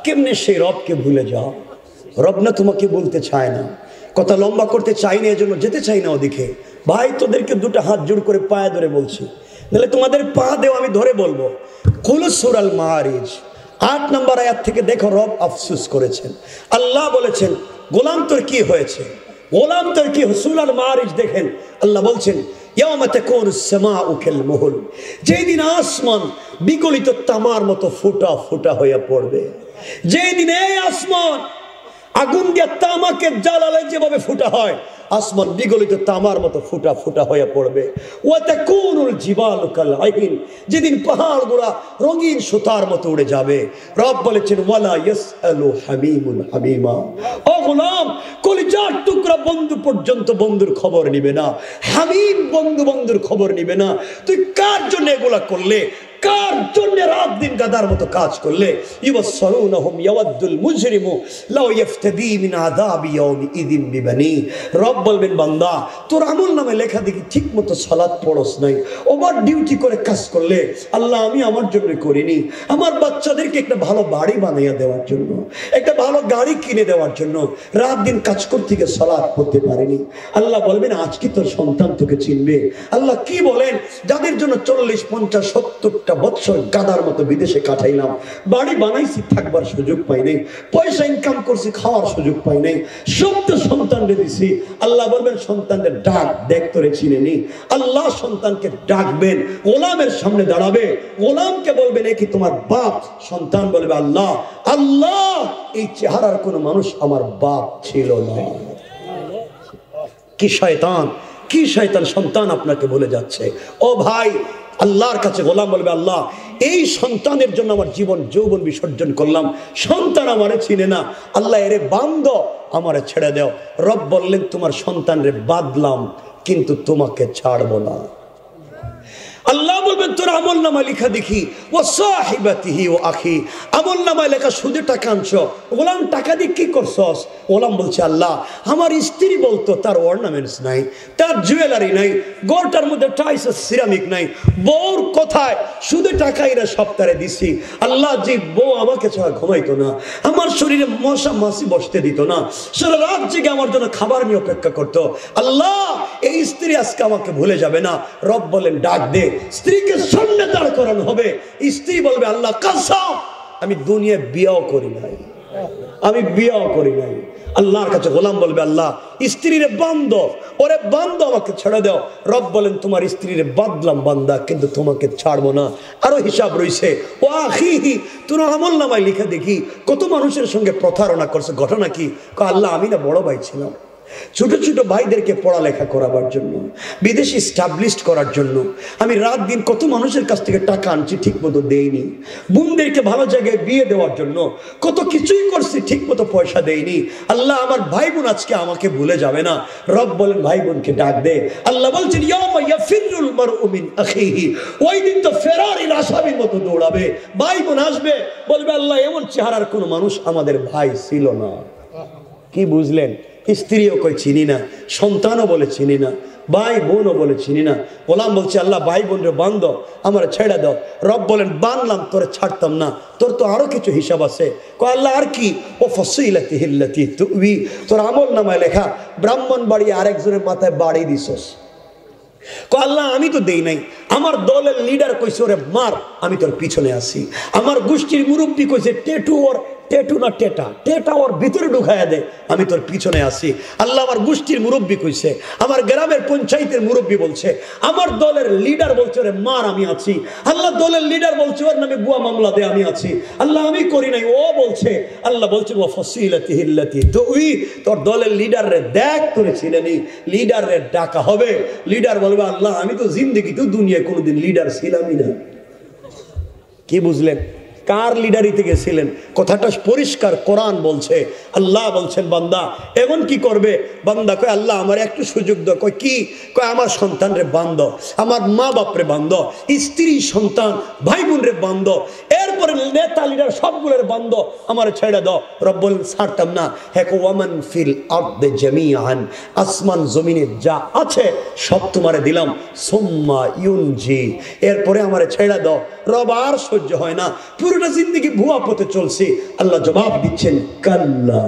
কেমনে সেই রবকে ভুলে যাও, রব না তোমাকে বলতে চায় না, কথা লম্বা করতে চাই না, এজন্য যেতে চাই না ওদিকে। ভাই তোদেরকে দুটো হাত জোড় করে পায়ে ধরে বলছি, নাহলে তোমাদের পা দেও আমি ধরে বলবো, খুলো সূরাল মাআরিজ 8 নম্বর আয়াত থেকে দেখো, রব আফসোস করেছেন, আল্লাহ বলেছেন গোলাম তোর কি হয়েছে, গোলাম তোর কি, সূরাল মাআরিজ দেখেন আল্লাহ বলছেন ইয়াওমা তাকুনুস সামাউ কাল মুহল, যেদিন আসমান বিগলিত তামার মতো ফুটা ফুটা হয়ে পড়বে, যেদিন এই আসমান আগুন দিয়ে তামাকে জ্বালালে যেভাবে ফুটা হয়, আসমান বিগলিত তামার মতো ফুটা ফুটা হয়ে পড়বে, ওয়া তাকুনুল জিবালু কাল আইন, যেদিন পাহাড়গুলা রঙিন সুতার মতো উড়ে যাবে, রব বলেছেন ওয়ালা ইয়াসআলু হামিমুন হামিমা, ও গোলাম কলিজার টুকরা বন্ধু পর্যন্ত বন্ধুর খবর নিবে না, হামিম বন্ধু বন্ধুর খবর নিবে না, তুই কার জন্য এগুলা করলে, কার জন্য রাত দিন গাদার মতো কাজ করলে, ইউবসসিরুনহুম ইয়াওয়াদুল মুজরিমু লাউ ইফতাদি মিন আযাবি ইয়াউমি ইযিন বিবানি, রব বলবেন বান্দা তোর আমলনামে লেখা দেখি ঠিকমতো সালাত পড়স নাই, ওভার ডিউটি করে কাজ করলে, আল্লাহ আমি আমার জন্য করিনি, আমার বাচ্চাদেরকে একটা ভালো বাড়ি বানাইয়া দেওয়ার জন্য, একটা ভালো গাড়ি কিনে দেওয়ার জন্য রাত দিন কাজ করতে গিয়ে সালাত পড়তে পারিনি, আল্লাহ বলবেন আজকে তোর সন্তান তোকে চিনবে। আল্লাহ কি বলেন, যাদের জন্য 40, 50, 70টা বছর গাদার মতো বিদেশে কাটাইলাম, বাড়ি বানাইছি থাকবার সুযোগ পাই নাই, পয়সা ইনকাম করছি খাওয়ার সুযোগ পাই নাই, সত্য সন্তানকে দিছি, আল্লাহ বলবেন সন্তানদের ডাক দেখ তোরে চিনে নি, আল্লাহ সন্তানকে ডাকবেন, গোলামের সামনে দাঁড়াবে, গোলামকে বলবেন এ কি তোমার বাপ, সন্তান বলবে আল্লাহ, আল্লাহ এই চেহারার কোনো মানুষ আমার বাপ ছিল না। কি শয়তান, কি শয়তান সন্তান আপনাকে বলে যাচ্ছে। ও ভাই, আল্লাহর কাছে গোলাম বলবে আল্লাহ এই সন্তানের জন্য আমার জীবন যৌবন বিসর্জন করলাম, সন্তান আমারে চিনে না, আল্লাহ এরে বান্দ আমারে ছেড়ে দাও। রব বললেন তোমার সন্তানরে বাদলাম কিন্তু তোমাকে ছাড়বো না। আল্লাহ বলবেন তোর আমল নামা লেখা দেখি, ও সাহিবাতিহি ও আখি, আমল নামায় লেখা সুদে টাকা আনছো, গোলাম টাকা দিয়ে কি করছস? গোলাম বলছে আল্লাহ আমার স্ত্রী বলতো তার অর্নামেন্টস নাই, তার জুয়েলারি নাই, গোলটার মধ্যে টাইস সিরামিক নাই, বউর কথায় সুদে টাকা এরা সপ্তাহে দিছি, আল্লাহ যে বউ আমাকে ছাড়া ঘুমাইতো না, আমার শরীরে মশা মাছি বসতে দিত না, সারা রাত জেগে আমার জন্য খাবার নিয়ে অপেক্ষা করতো, আল্লাহ এই স্ত্রী আজকে আমাকে ভুলে যাবে না। রব বলেন ডাক দে, স্ত্রীকে সামনে দাঁড় করানো হবে, স্ত্রী বলবে আল্লাহ কসম আমি দুনিয়ায় বিয়েও করি নাই, আমি বিয়েও করি নাই। আল্লাহর কাছে গোলাম বলবে আল্লাহ স্ত্রীরে বান্ধ, ওরে বান্ধ আমাকে ছেড়ে দাও। রব বলেন তোমার স্ত্রীরে বাদলাম বান্দা কিন্তু তোমাকে ছাড়বো না। আরো হিসাব রয়েছে, ও আখিহি তোর আমল নামায় লিখে দেখি কত মানুষের সঙ্গে প্রতারণা করছে, ঘটনা কি? আল্লাহ আমি না বড় ভাই ছিলাম, ছোট ছোট ভাইদেরকে পড়ালেখা করাবার জন্য, বিদেশি স্টাবলিশড করার জন্য আমি রাত দিন কত মানুষের কাছ থেকে টাকা আনছি, ঠিক মতো দেইনি। বোনদেরকে ভালো জায়গায় বিয়ে দেওয়ার জন্য কত কিছুই করছি, ঠিক মতো পয়সা দেইনি। আল্লাহ আমার ভাই বোন আজকে আমাকে ভুলে যাবে না। রব বলেন ভাই বোনকে ডাক দে। আল্লাহ বলছেন ইয়াউমা ইয়াফিরুল মারউ মিন আখিহি, ওই দিন তো ফেরারির আসামির মতো দৌড়াবে। ভাই বোন আসবে, বলবে আল্লাহ এমন চেহারার কোনো মানুষ আমাদের ভাই ছিল না। কি বুঝলেন? স্ত্রীও কই চিনি না, সন্তানও বলে চিনি না, ভাই বোনও বলে চিনি না। গোলাম বলছে আল্লাহ ভাই বোন রে বান্ধ, আমার ছেড়ে দাও। রব বলেন বানলাম, তোরে ছাড়তাম না, তোর তো আরো কিছু হিসাব আছে। কয় আল্লাহ আর কি? ও ফসিলাতিহি আল্লাতী তুবি, তোর আমল নামায় লেখা ব্রাহ্মণ বাড়ি আরেকজনের মাথায় বাড়ি দিছস। কয় আল্লাহ আমি তো দেই নাই, আমার দলের লিডার কইছে ওরে মার, আমি তোর পিছনে আছি। আমার গোষ্ঠীর মুরব্বী কইছে টেটু ওর, টেটু না টেটা, টেটা ওর ভিতরে ঢুকাইয়া দে, আমি তোর পিছনে আছি। আল্লাহ আমার গোষ্ঠীর মুরব্বী কইছে, আমার গ্রামের পঞ্চায়েতের মুরব্বী বলছে, আমার দলের লিডার বলছে ওরে মার, আমি আছি। আল্লাহ দলের লিডার বলছে ওর নামে বুয়া মামলা দে, আমি আছি। আল্লাহ আমি করি নাই, ও বলছে। আল্লাহ বলছে ওয়া ফসিলাতিহি আল্লাতী তুবি, তোর দলের লিডার রে দেখ, তোরে ছিলেনি, লিডার রে ডাকা হবে। লিডার বলবে আল্লাহ আমি তো জিন্দেগিতে দুনিয়ায় কোনোদিন লিডার ছিলামই না। কি বুঝলেন? কার লিডারিতে গেছিলেন? কথাটা পরিষ্কার কোরআন বলছে। আল্লাহ বলছেন বান্দা এমন কি করবে? বান্দা কয় আল্লাহ আমার একটু সুযোগ দাও। কয় কি? কয় আমার সন্তান রে বান্ধ, আমার মা বাপরে বান্ধ, স্ত্রী সন্তান ভাই বোন রে বান্ধ, এরপরে নেতা লিডার সবগুলোর বান্ধ, আমার ছেড়ে দাও। রব বলেন ছাড়তাম না। হ্যাঁ ওয়ামান ফিল আরদি জামিআন, আসমান জমিনে যা আছে সব তোমারে দিলাম। সুম্মা ইউনজি, এরপরে আমারে ছেড়ে দাও। রব আর সহ্য হয় না, পুরোটা জিন্দেগি ভুয়া পথে চলছি। আল্লাহ জবাব দিচ্ছেন কাল্লা।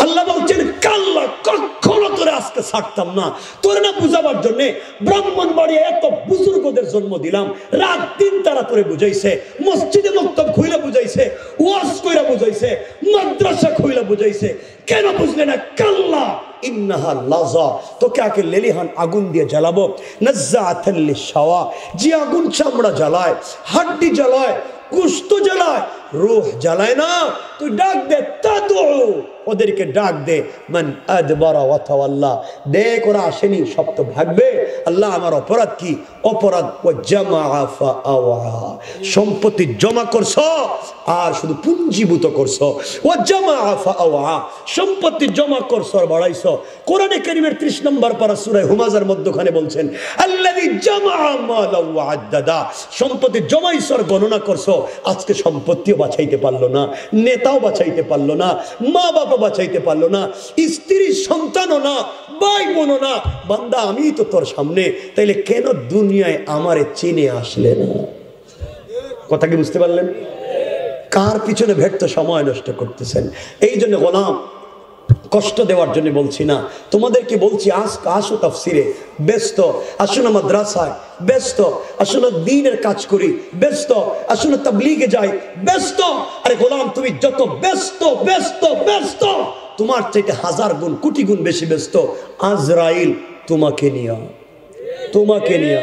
আল্লাহ বলছেন কাল্লা, কখনো তোরে আজকে ছাড়তাম না। তোরে না বুঝাবার জন্য ব্রাহ্মণ বাড়ি এত বুজুর্গদের জন্ম দিলাম, রাত দিন তারা তোরে বুঝাইছে, মসজিদে মক্তব খুইলা বুঝাইছে, ওয়াজ কইরা বুঝাইছে, মাদ্রাসা খুইলা বুঝাইছে, কেন বুঝলে না? কাল্লা ইন্নাহা লাযা, তোকে আগে লেলিহান আগুন দিয়ে জ্বালাবো। নাজ্জাআতাল লিশাওয়া, যে আগুন চামড়া জ্বালায়, হাড্ডি জ্বালায়, গোশত জ্বালায়, রূহ জ্বালায় না। তুই ডাক দে, তাদউ, ওদেরকে ডাক দে। মান আদবারা ওয়া তাওয়াল্লা, দেখ ওরা আসেনি, সব তো ভাগবে। আল্লাহ আমার অপরাধ কি? অপরাধ ও জামাআ ফাআওয়া, সম্পত্তি জমা করছো আর শুধু পুঞ্জীভূত করছো। ও জামাআ ফাআওয়া, সম্পত্তি জমা করছো আর বাড়াইছো। কোরআনে কারীমের 30 নম্বর পারা সূরা হুমাযার মধ্যখানে বলছেন আল্লাযী জামাআ মালা ওয়া আদ্দাদা, সম্পত্তি জমাইছো আর গণনা করছো। আজকে সম্পত্তিও বাঁচাইতে পারলো না, নেতাও বাঁচাইতে পারলো না, মা বাবা বাঁচাইতে পারলো না, স্ত্রী সন্তানও না, ভাই বোনও না। বান্দা আমি তো তোর সামনে, তাইলে কেন দুনিয়ায় আমারে চিনে আসলে না? কথা কি বুঝতে পারলেন? কার পিছনে ব্যর্থ সময় নষ্ট করতেছেন? এই জন্য গোলাম কষ্ট দেওয়ার জন্য বলছি না, তোমাদেরকে বলছি আসো তাফসিরে ব্যস্ত, আসো না মাদ্রাসায় ব্যস্ত, আসো না দ্বীনের কাজ করি ব্যস্ত, আসো না তাবলীগে যাই ব্যস্ত। আরে গোলাম তুমি যত ব্যস্ত ব্যস্ত ব্যস্ত, তোমার চাইতে 1000 গুণ কোটি গুণ বেশি ব্যস্ত আজরাইল তোমাকে নিয়ে। তোমাকে নিয়ে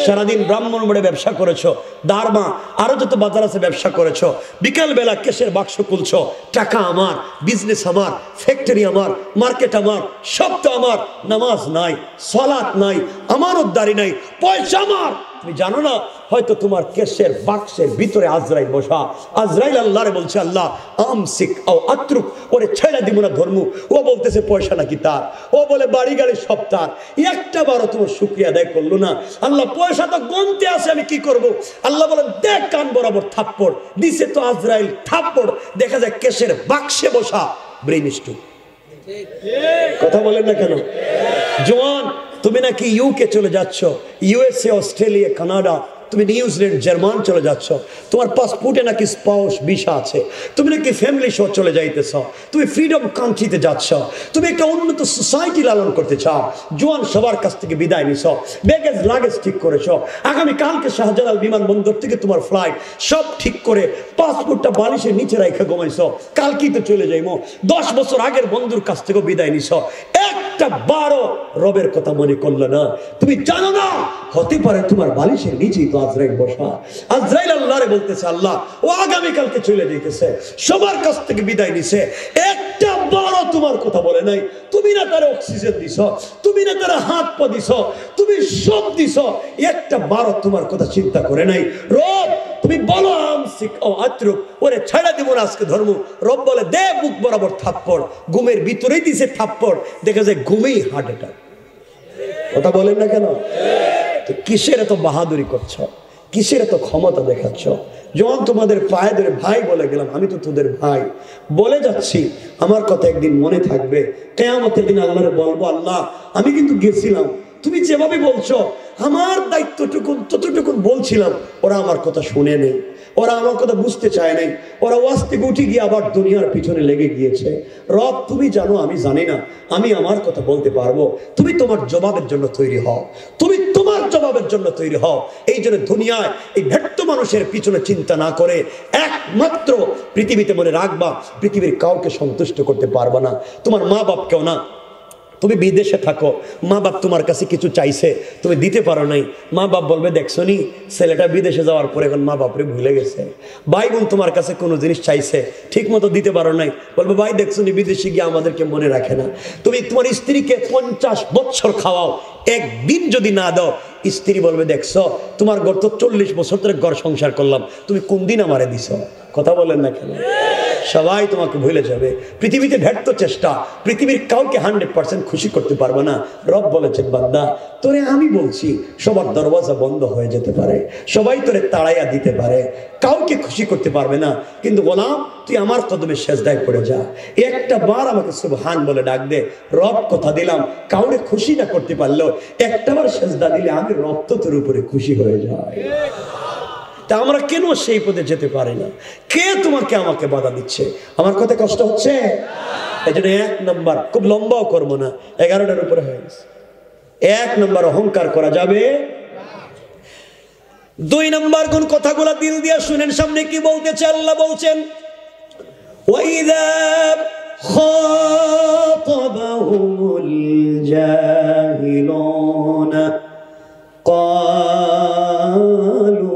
সারাদিন ব্রাহ্মণবাড়ে ব্যবসা করেছো, দারমা আরো যত বাজার আছে ব্যবসা করেছো, বিকাল বেলা কেশের বাক্স খুলছো, টাকা আমার, বিজনেস আমার, ফ্যাক্টরি আমার, মার্কেট আমার, সব তো আমার। নামাজ নাই, সালাত নাই, আমানতদারি নাই, পয়সা আমার। তুমি জানো না হয়তো তোমার কেশের বাক্সের ভিতরে আজরাইল বসা। আজরাইল আল্লাহরে বলছে আল্লাহ আমসিক আও আত্রুক, ওরে ছেড়ে দিব না ধর্ম। ও বলতেছে পয়সা নাকি তার, ও বলে বাড়ি গাড়ি সব তার, একটা বারও তোমার শুকরিয়া আদায় করলো না। আল্লাহ পয়সা তো গনতে আছে, আমি কি করব? আল্লাহ বলেন দেখ কান বরাবর থাপ্পড় দিছে তো আজরাইল থাপ্পড়, দেখা যায় কেশের বাক্সে বসা ব্রেইন স্ট্রোক। কথা বলেন না কেন? জওয়ান তুমি নাকি ইউকে চলে যাচ্ছ, ইউএসএ, অস্ট্রেলিয়া, কানাডা, তুমি নিউজিল্যান্ড, জার্মান চলে যাচ্ছ, তোমার পাসপোর্টে নাকি স্পাউস ভিসা আছে, তুমি নাকি ফ্যামিলি সহ চলে যাইতেছ, তুমি ফ্রিডম কান্ট্রিতে যাচ্ছ, তুমি একটা উন্নত সোসাইটি লালন করতে চাও। জোয়ান সবার কাছ থেকে বিদায় নিছ, ব্যাগেজ লাগেজ ঠিক করেছ, আগামী কালকে শাহজালাল বিমানবন্দর থেকে তোমার ফ্লাইট, সব ঠিক করে পাসপোর্টটা বালিশের নিচে রেখে ঘুমাইছ, কালকেই তো চলে যাইমো। 10 বছর আগের বন্ধুর কাছ থেকে বিদায় নিছ, একটা বারো রবের কথা মনে করলে না। তুমি জানো না হতে পারে তোমার বালিশের নিচেই তো আজরাইল বসা। আজরাইল আল্লাহরে বলতেছে আল্লাহ ও আগামী কালকে চলে যাইতেছে, সবার কাছ থেকে বিদায় নিছে, একটা একবারও তোমার কথা বলে নাই। তুমি না তারা অক্সিজেন দিছ, তুমি না তারা হাত পা দিছ, তুমি সব দিছ, একটা বারও তোমার কথা চিন্তা করে নাই। রব তুমি বলো আমসিক ও আত্রুক, ওরে ছাড়া দিব না আজকে ধর্ম। রব বলে দে বুক বরাবর থাপ্পড়, ঘুমের ভিতরেই দিছে থাপ্পড়, দেখা যায় ঘুমেই হার্ট অ্যাটাক। কথা বলেন না কেন? তো কিসের এত বাহাদুরি করছো, কিসের এত ক্ষমতা দেখাচ্ছ? যখন তোমাদের পায়ে ধরে ভাই বলে গেলাম, আমি তো তোদের ভাই বলে যাচ্ছি, আমার কথা একদিন মনে থাকবে। কিয়ামতের দিন আল্লাহরে বলবো, আল্লাহ আমি কিন্তু গেছিলাম, তুমি যেভাবে বলছো আমার দায়িত্বটুকুন ততটুকুন বলছিলাম, ওরা আমার কথা শুনে নেই, ওরা আমার কথা বুঝতে চায় নাই, ওরা ওয়াজ থেকে উঠে গিয়ে আবার দুনিয়ার পিছনে লেগে গিয়েছে। রব তুমি জানো আমি জানি না, আমি আমার কথা বলতে পারবো, তুমি তোমার জবাবের জন্য তৈরি হও, তুমি তোমার জবাবের জন্য তৈরি হও। এই জন্য দুনিয়ায় এই ব্যর্থ মানুষের পিছনে চিন্তা না করে একমাত্র পৃথিবীতে মনে রাখবা, পৃথিবীর কাউকে সন্তুষ্ট করতে পারবা না, তোমার মা বাপকেও না। তুমি বিদেশে থাকো, মা বাপ তোমার কাছে কিছু চাইছে, তুমি দিতে পারো নাই, মা বাপ বলবে দেখছো নি ছেলেটা বিদেশে যাওয়ার পরে এখন মা বাপরে ভুলে গেছে। ভাই বোন তোমার কাছে কোনো জিনিস চাইছে, ঠিক মতো দিতে পারো নাই, বলবে ভাই দেখছো নি বিদেশে গিয়ে আমাদেরকে মনে রাখে না। তুমি তোমার স্ত্রীকে 50 বছর খাওয়াও, একদিন যদি না দাও, স্ত্রী বলবে দেখছো তোমার ঘর তো 40 বছর ধরে ঘর সংসার করলাম, তুমি কোন দিন আমারে দিছ? কথা বলেন না কেন? সবাই তোমাকে ভুলে যাবে। পৃথিবীতে ব্যর্থ চেষ্টা, পৃথিবীর কাউকে 100% খুশি করতে পারবে না। রব বলেছেন বান্দা তোরে আমি বলছি, সবার দরওয়াজা বন্ধ হয়ে যেতে পারে, সবাই তোরে তাড়াইয়া দিতে পারে, কাউকে খুশি করতে পারবে না, কিন্তু গোলাম তুই আমার কদমে সেজদায় পড়ে যা, একটা বার আমাকে সুবহান বলে ডাক দে। রব কথা দিলাম কাউরে খুশি না করতে পারলেও একটাবার সেজদা দিলে আমি রব তো তোর উপরে খুশি হয়ে যায়। তা আমরা কেন সেই পদে যেতে পারি না? কে তোমাকে আমাকে বাধা দিচ্ছে? আমার কথা কষ্ট হচ্ছে? এই জন্য 1 নম্বর, খুব লম্বাও করবো না, 11টার উপরে হয়ে গেছে। 1 নম্বর অহংকার করা যাবে। 2 নম্বর কোন কথাগুলো দিল দিয়ে শুনেন, সামনে কি বলতেছে আল্লাহ বলছেন, ওয়াইদা খাতাবাহুমুল জাহিলুনা ক্বালু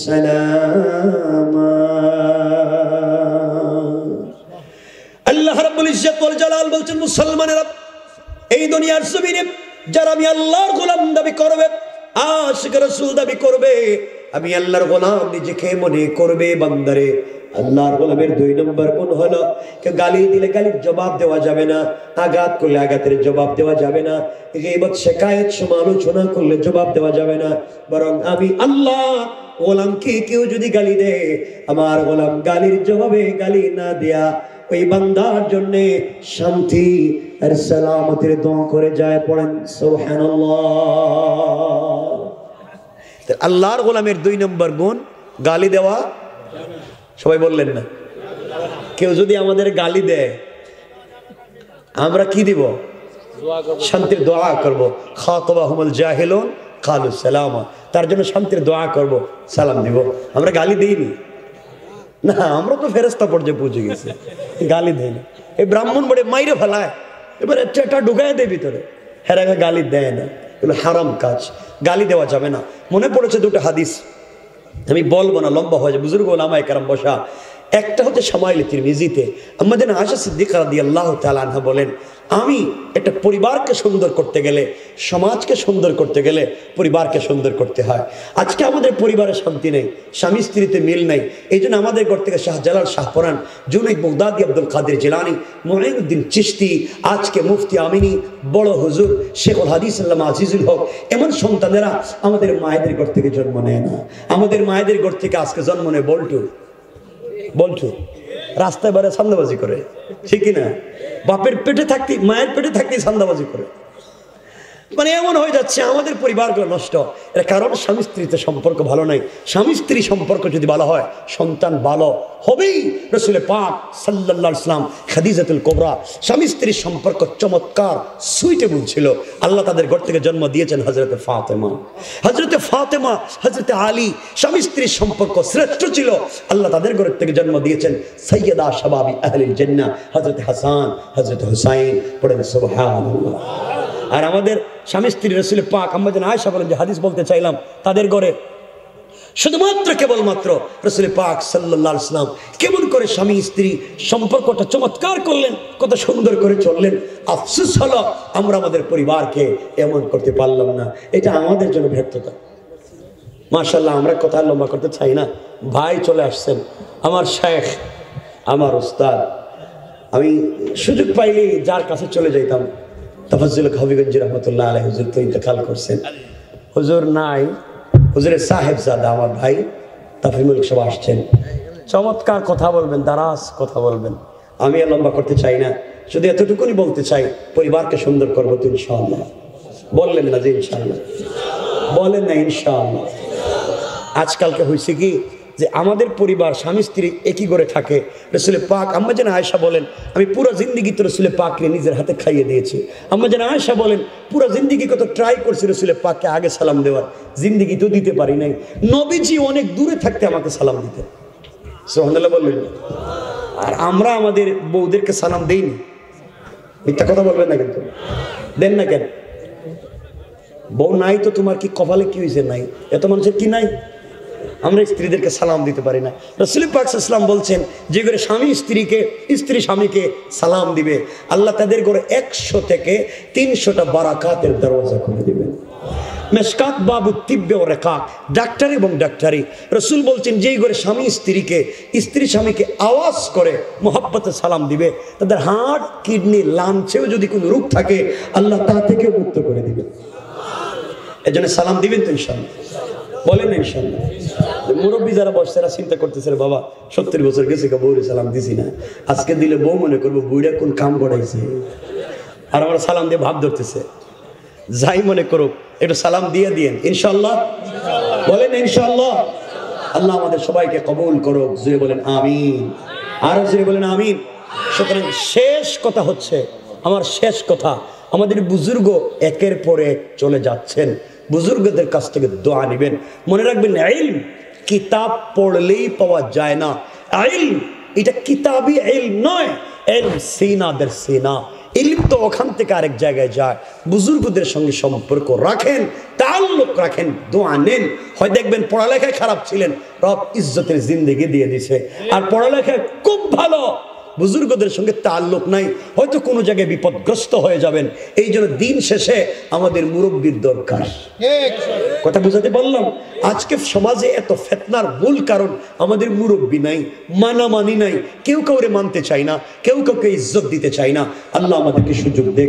সালামা। আল্লাহ রাব্বুল ইজ্জত ওয়াল জালাল বলছেন মুসলমানেরা, এই দুনিয়ার জমিনে যারা আমি আল্লাহর গোলাম দাবি করবে, আশিক রাসূল দাবি করবে, আমি আল্লাহর গোলাম নিজেকে মনে করবে, বান্দারে আল্লাহর গোলামের 2 নম্বর গুণ হলো, কেউ গালি দিলে গালির জবাব দেওয়া যাবে না, আঘাত করলে আঘাতের জবাব দেওয়া যাবে না, গীবত শিকায়েত সমালোচনা করলে জবাব দেওয়া যাবে না, বরং আমি আল্লাহ গোলামকে কেউ যদি গালি দেয়, আমার গোলাম গালির জবাবে গালি না দেয়া ওই বান্দার জন্য শান্তি আর সালামতের দোয়া করে যায়। পড়েন সুবহানাল্লাহ। আল্লাহর গোলামের 2 নম্বর গুণ গালি দেওয়া। সবাই বললেন না? কেউ যদি আমাদের গালি দেয় আমরা কি দিব? শান্তির দোয়া করব। খাতাবাহুমুল জাহিলুন ক্বালু সালামা, তার জন্য শান্তির দোয়া করব, সালাম দিব। আমরা গালি দেইনি না, আমরা তো ফেরেশতা পর্যায়ে পৌঁছে গেছি, গালি দেই না। এই ব্রাহ্মণ বড়ে মাইরে ফেলায়, এবারে এটা ঢুকায় দেয় ভিতরে, হেরা গালি দেয় না, এগুলো হারাম কাজ, গালি দেওয়া যাবে না। মনে পড়েছে 2টা হাদিস, আমি বলবো না, লম্বা হয়ে যায়, বুজুর্গ ওলামায়ে কেরাম বসা। একটা হচ্ছে শামাইল তিরমিজিতে, আমাদের আয়েশা সিদ্দিকা রাদিয়াল্লাহু তাআলা আনহা বলেন, আমি একটা পরিবারকে সুন্দর করতে গেলে, সমাজকে সুন্দর করতে গেলে পরিবারকে সুন্দর করতে হয়। আজকে আমাদের পরিবারে শান্তি নেই, স্বামী স্ত্রীতে মিল নেই, এই জন্য আমাদের ঘর থেকে শাহজালাল, শাহপরান, জুনাইদ বাগদাদি, আব্দুল কাদের জিলানী, মুঈনুদ্দিন চিশতি, আজকে মুফতি আমিনী, বড় হুজুর শেখুল হাদিস আল্লামা আজিজুল হক, এমন সন্তানেরা আমাদের মায়েদের ঘর থেকে জন্ম নেয় না। আমাদের মায়েদের ঘর থেকে আজকে জন্ম নেয় বল্টু, রাস্তায় বাইরে সান্দাবাজি করে, ঠিক না? বাপের পেটে থাকতে, মায়ের পেটে থাকতেই সান্দাবাজি করে। মানে এমন হয়ে যাচ্ছে আমাদের পরিবারগুলো নষ্ট। এর কারণ স্বামী স্ত্রীতে সম্পর্ক ভালো নাই। স্বামী স্ত্রী সম্পর্ক যদি ভালো হয় সন্তান ভালো হবেই। রাসূল পাক সাল্লাল্লাহু আলাইহি ওয়াসাল্লাম, খাদিজাতুল কুবরা, স্বামী স্ত্রীর সম্পর্ক চমৎকার, সুইটেবল ছিল। আল্লাহ তাদের ঘর থেকে জন্ম দিয়েছেন হযরতে ফাতেমা, হযরতে আলী, স্বামী স্ত্রীর সম্পর্ক শ্রেষ্ঠ ছিল। আল্লাহ তাদের ঘর থেকে জন্ম দিয়েছেন সাইয়্যিদা শাবাবি আহলিল জান্নাহ, হযরতে হাসান, হযরতে হুসাইন। পড়েন সুবহানাল্লাহ। আর আমাদের স্বামী স্ত্রী রাসূল পাক আম্মা জান আয়েশা বলেন যে হাদিস বলতে চাইলাম, তাদের ঘরে শুধুমাত্র কেবলমাত্র রাসূল পাক সাল্লাল্লাহু আলাইহি ওয়াসাল্লাম কেমন করে স্বামী স্ত্রী সম্পর্কটা চমৎকার করলেন, কত সুন্দর করে চললেন। আফসোস হলো আমরা আমাদের পরিবারকে এমন করতে পারলাম না, এটা আমাদের জন্য ব্যর্থতা। মাশাআল্লাহ, আমরা কথা লম্বা করতে চাই না। ভাই চলে আসছেন, আমার শেখ, আমার উস্তাদ। আমি সুযোগ পাইলে যার কাছে চলে যাইতাম, তাফাজ্জুল হবিগঞ্জ রহমতুল্লাহ আলাইহি, হুজুর তো ইন্তেকাল করছেন, হুজুর নাই, হুজুরের সাহেবজাদা আমার ভাই তাফহিমুল সাহেব আসছেন, চমৎকার কথা বলবেন, দারাজ কথা বলবেন। আমি আর লম্বা করতে চাই না, শুধু এতটুকুনি বলতে চাই, পরিবারকে সুন্দর করবো তো ইনশাআল্লাহ। বললেন না যে ইনশাআল্লাহ? বলেন না ইনশাআল্লাহ? আজকালকে হয়েছে কি যে আমাদের পরিবার স্বামী স্ত্রী একই করে থাকে। রাসূল পাক আম্মা জান আয়েশা বলেন, আমি পুরো জিন্দেগি তো রাসূল পাককে নিজের হাতে খাইয়ে দিয়েছি। আম্মা জান আয়েশা বলেন, পুরো জিন্দেগি কত ট্রাই করছি রাসূল পাককে আগে সালাম দেওয়ার, জিন্দেগি তো দিতে পারি নাই। নবীজি অনেক দূরে থাকতে আমাকে সালাম দিতেন, সুবহানাল্লাহ বলবেন। আর আমরা আমাদের বউদেরকে সালাম দেইনি, মিথ্যা কথা বলবেন না কিন্তু, দেন না কেন? বউ নাই তো তোমার কি কপালে কি হয়েছে? নাই, এত মানুষের কি নাই? আমরা স্ত্রীদেরকে সালাম দিতে পারি না। রাসূল পাক সাল্লাল্লাহু আলাইহি ওয়াসাল্লাম বলছেন, যে ঘরে স্বামী স্ত্রীকে, স্ত্রী স্বামীকে সালাম দিবে, আল্লাহ তাদের ঘরে 100 থেকে 300টা বারাকাতের দরজা খুলে দিবেন। মেশকাত বাবু তিব্বে ও রেকাক, ডাক্তার এবং ডাক্তারি। রাসূল বলছেন, যেই ঘরে স্বামী স্ত্রীকে, স্ত্রী স্বামীকে আওয়াজ করে মোহাব্বতে সালাম দিবে, তাদের হার্ট, কিডনি, লাঞ্চেও যদি কোনো রোগ থাকে আল্লাহ তা থেকেও মুক্ত করে দিবেন। এজন্য সালাম দিবেন তো ইনশাআল্লাহ? বলেন না ইনশাআল্লাহ? মুরব্বী যারা বসছে এরা চিন্তা করতেছে, বাবা 70 বছর গেছে, বউরে সালাম দিছি না, আজকে দিলে বউ মনে করবো বুড়া কোন কাম করাইছে, আর আমরা সালাম দিয়ে ভাব ধরতেছে। যাই মনে করুক, একটু সালাম দিয়ে দিয়েন ইনশাআল্লাহ। বলেন ইনশাআল্লাহ? আল্লাহ আমাদের সবাইকে কবুল করুক, জুড়ে বলেন আমিন, আরো জুড়ে বলেন আমিন। সুতরাং শেষ কথা হচ্ছে, আমার শেষ কথা, আমাদের বুজুর্গ একের পর এক চলে যাচ্ছেন, বুজুর্গদের কাছ থেকে দোয়া নেবেন। মনে রাখবেন, ইলম কিতাব পড়লেই পাওয়া যায় না, ইলম এটা কিতাবি ইলম নয়, ইলম সিনা দের সিনা। ইলম তো ওখান থেকে আরেক জায়গায় যায়। বুজুর্গদের সঙ্গে সম্পর্ক রাখেন, তাআল্লুক রাখেন, দোয়া নেন। হয় দেখবেন পড়ালেখায় খারাপ ছিলেন, রব ইজ্জতের জিন্দেগি দিয়ে দিছে, আর পড়ালেখায় খুব ভালো, বুজুর্গদের সঙ্গে তাল্লুক নাই, হয়তো কোনো জায়গায় বিপদগ্রস্ত হয়ে যাবেন। এই জন্য দিন শেষে আমাদের মুরব্বির দরকার। কথা বুঝাতে পারলাম? আজকে সমাজে এত ফিতনার মূল কারণ আমাদের মুরব্বি নাই, মানামানি নাই, কেউ কাউরে মানতে চায় না, কেউ কাউকে ইজ্জত দিতে চায় না। আল্লাহ আমাদেরকে সুযোগ দেয়।